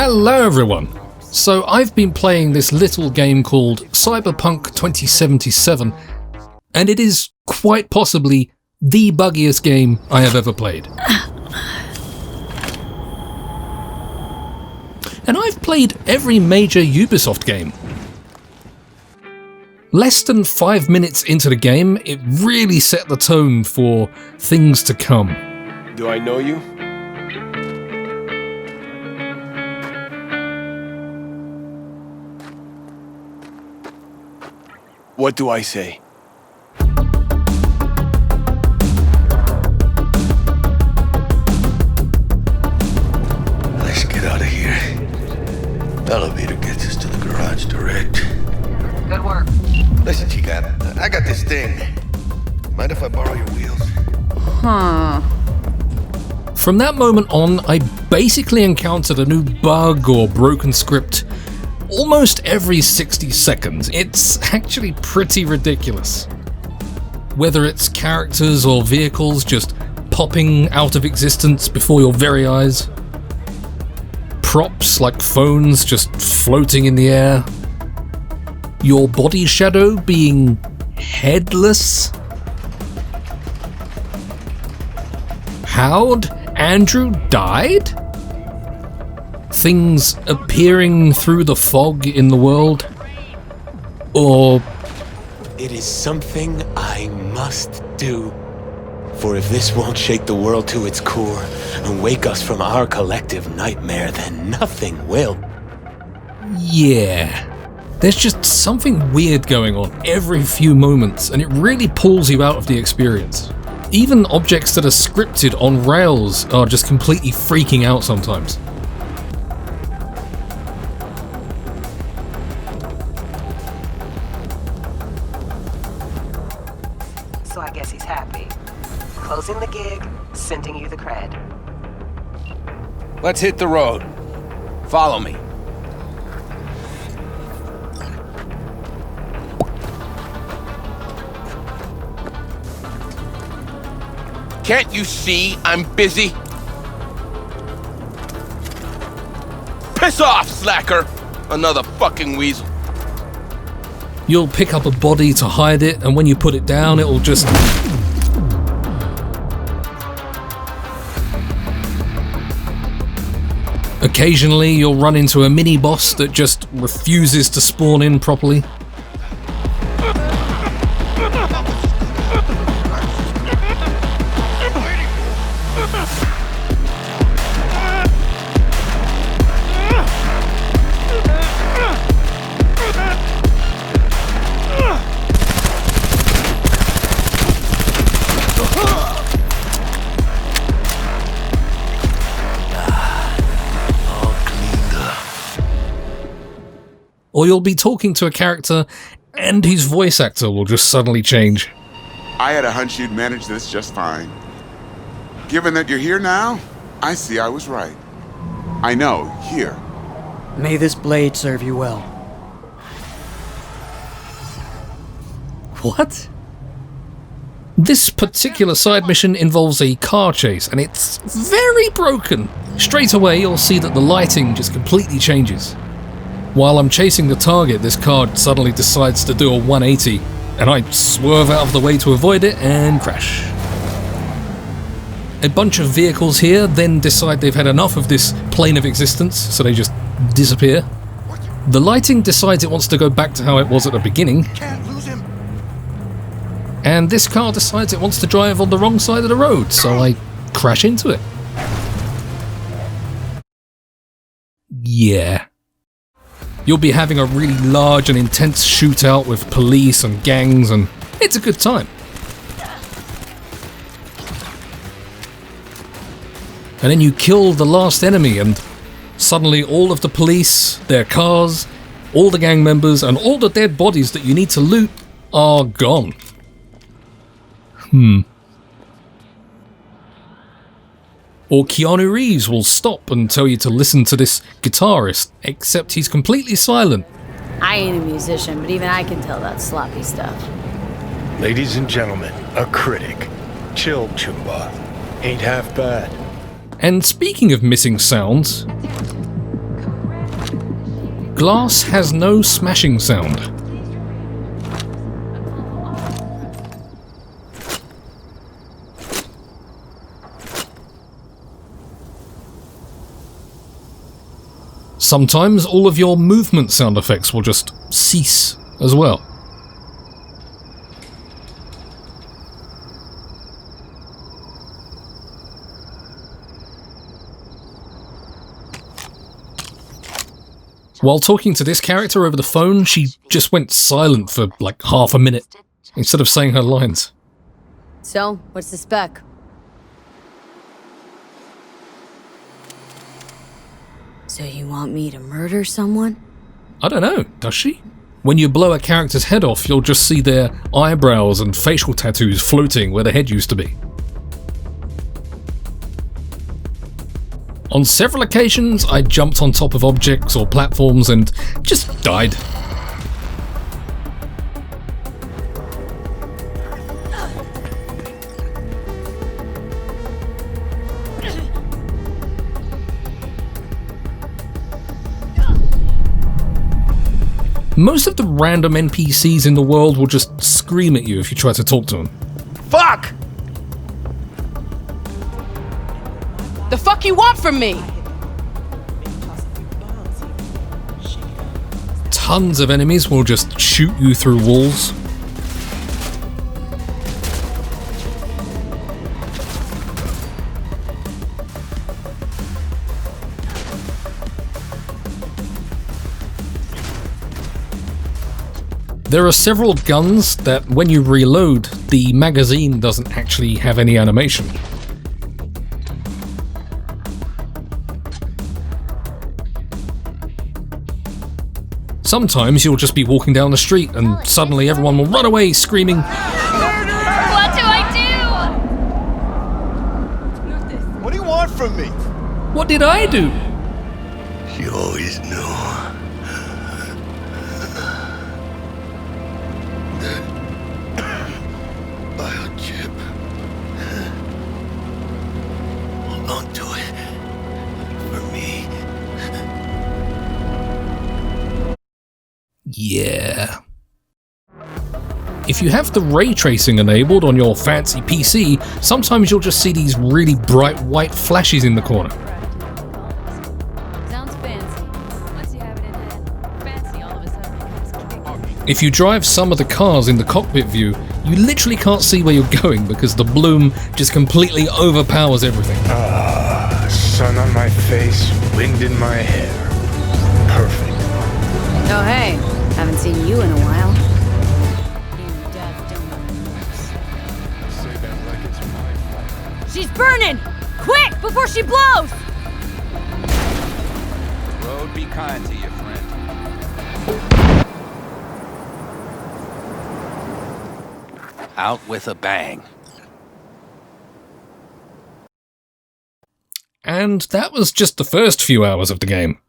Hello everyone! So I've been playing this little game called Cyberpunk 2077, and it is quite possibly the buggiest game I have ever played. And I've played every major Ubisoft game. Less than 5 minutes into the game, it really set the tone for things to come. Do I know you? What do I say? Let's get out of here. Elevator gets us to the garage direct. Good work. Listen, Chica, I got this thing. Mind if I borrow your wheels? From that moment on, I basically encountered a new bug or broken script almost every 60 seconds. It's actually pretty ridiculous. Whether it's characters or vehicles just popping out of existence before your very eyes. Props like phones just floating in the air. Your body shadow being headless. How'd Andrew died? Things appearing through the fog in the world? Or... It is something I must do. For if this won't shake the world to its core and wake us from our collective nightmare, then nothing will. yeah. There's just something weird going on every few moments, and it really pulls you out of the experience. Even objects that are scripted on rails are just completely freaking out sometimes. So I guess he's happy. Closing the gig, sending you the cred. Let's hit the road. Follow me. Can't you see I'm busy? Piss off, slacker! Another fucking weasel. You'll pick up a body to hide it, and when you put it down, it'll just... Occasionally, you'll run into a mini-boss that just refuses to spawn in properly. Or you'll be talking to a character and his voice actor will just suddenly change. I had a hunch you'd manage this just fine. Given that you're here now, I see I was right. I know, here. May this blade serve you well. What? This particular side mission involves a car chase, and it's very broken. Straight away, you'll see that the lighting just completely changes. While I'm chasing the target, this car suddenly decides to do a 180, and I swerve out of the way to avoid it and crash. A bunch of vehicles here then decide they've had enough of this plane of existence, so they just disappear. The lighting decides it wants to go back to how it was at the beginning. And this car decides it wants to drive on the wrong side of the road, so I crash into it. Yeah. You'll be having a really large and intense shootout with police and gangs, and it's a good time. And then you kill the last enemy, and suddenly all of the police, their cars, all the gang members, and all the dead bodies that you need to loot are gone. Or Keanu Reeves will stop and tell you to listen to this guitarist, except he's completely silent. I ain't a musician, but even I can tell that sloppy stuff. Ladies and gentlemen, a critic. Chill, Chumba. Ain't half bad. And speaking of missing sounds, Glass has no smashing sound. Sometimes all of your movement sound effects will just cease as well. While talking to this character over the phone, she just went silent for like half a minute instead of saying her lines. So, what's the spec? So you want me to murder someone? I don't know, does she? When you blow a character's head off, you'll just see their eyebrows and facial tattoos floating where the head used to be. On several occasions, I jumped on top of objects or platforms and just died. Most of the random NPCs in the world will just scream at you if you try to talk to them. Fuck! The fuck you want from me? Tons of enemies will just shoot you through walls. There are several guns that, when you reload, the magazine doesn't actually have any animation. Sometimes you'll just be walking down the street and suddenly everyone will run away screaming, What do I do? What do you want from me? "What did I do?" You always knew. That biochip. Hold on to it. For me. Yeah. If you have the ray tracing enabled on your fancy PC, sometimes you'll just see these really bright white flashes in the corner. Sounds fancy. Once you have it in hand, fancy all of a sudden becomes kick. If you drive some of the cars in the cockpit view, you literally can't see where you're going because the bloom just completely overpowers everything. Sun on my face, wind in my hair. Perfect. Oh hey, haven't seen you in a while. Say that like it's my fault. She's burning! Quick, before she blows! Road be kind to you, friend. Out with a bang. And that was just the first few hours of the game.